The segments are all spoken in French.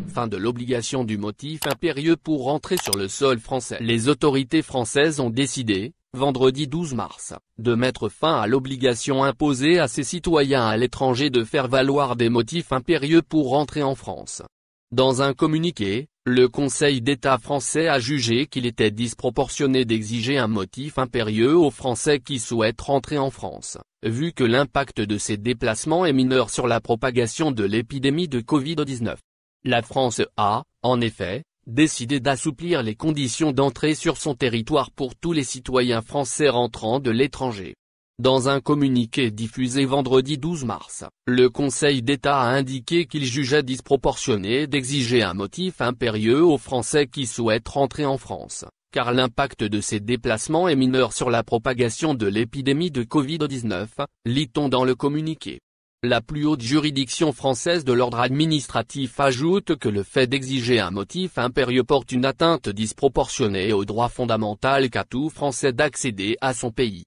Fin de l'obligation du motif impérieux pour rentrer sur le sol français. Les autorités françaises ont décidé, vendredi 12 mars, de mettre fin à l'obligation imposée à ses citoyens à l'étranger de faire valoir des motifs impérieux pour rentrer en France. Dans un communiqué, le Conseil d'État français a jugé qu'il était disproportionné d'exiger un motif impérieux aux Français qui souhaitent rentrer en France, vu que l'impact de ces déplacements est mineur sur la propagation de l'épidémie de Covid-19. La France a, en effet, décidé d'assouplir les conditions d'entrée sur son territoire pour tous les citoyens français rentrant de l'étranger. Dans un communiqué diffusé vendredi 12 mars, le Conseil d'État a indiqué qu'il jugeait disproportionné d'exiger un motif impérieux aux Français qui souhaitent rentrer en France, car l'impact de ces déplacements est mineur sur la propagation de l'épidémie de Covid-19, lit-on dans le communiqué. La plus haute juridiction française de l'ordre administratif ajoute que le fait d'exiger un motif impérieux porte une atteinte disproportionnée au droit fondamental qu'a tout Français d'accéder à son pays.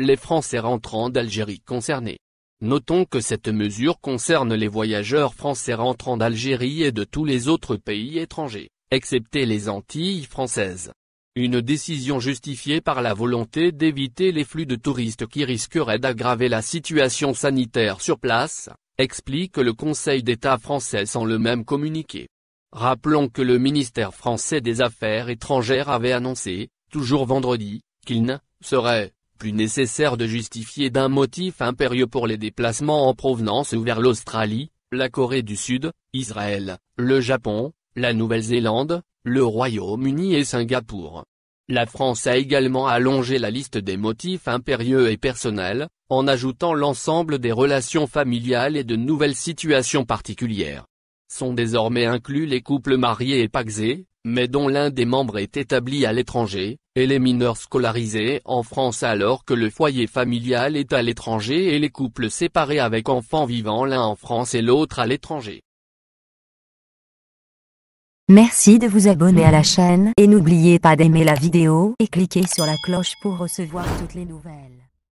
Les Français rentrant d'Algérie concernés. Notons que cette mesure concerne les voyageurs français rentrant d'Algérie et de tous les autres pays étrangers, excepté les Antilles françaises. Une décision justifiée par la volonté d'éviter les flux de touristes qui risqueraient d'aggraver la situation sanitaire sur place, explique le Conseil d'État français sans le même communiqué. Rappelons que le ministère français des Affaires étrangères avait annoncé, toujours vendredi, qu'il ne serait plus nécessaire de justifier d'un motif impérieux pour les déplacements en provenance ou vers l'Australie, la Corée du Sud, Israël, le Japon, la Nouvelle-Zélande, le Royaume-Uni et Singapour. La France a également allongé la liste des motifs impérieux et personnels, en ajoutant l'ensemble des relations familiales et de nouvelles situations particulières. Sont désormais inclus les couples mariés et pacsés, mais dont l'un des membres est établi à l'étranger, et les mineurs scolarisés en France alors que le foyer familial est à l'étranger et les couples séparés avec enfants vivant l'un en France et l'autre à l'étranger. Merci de vous abonner à la chaîne et n'oubliez pas d'aimer la vidéo et cliquer sur la cloche pour recevoir toutes les nouvelles.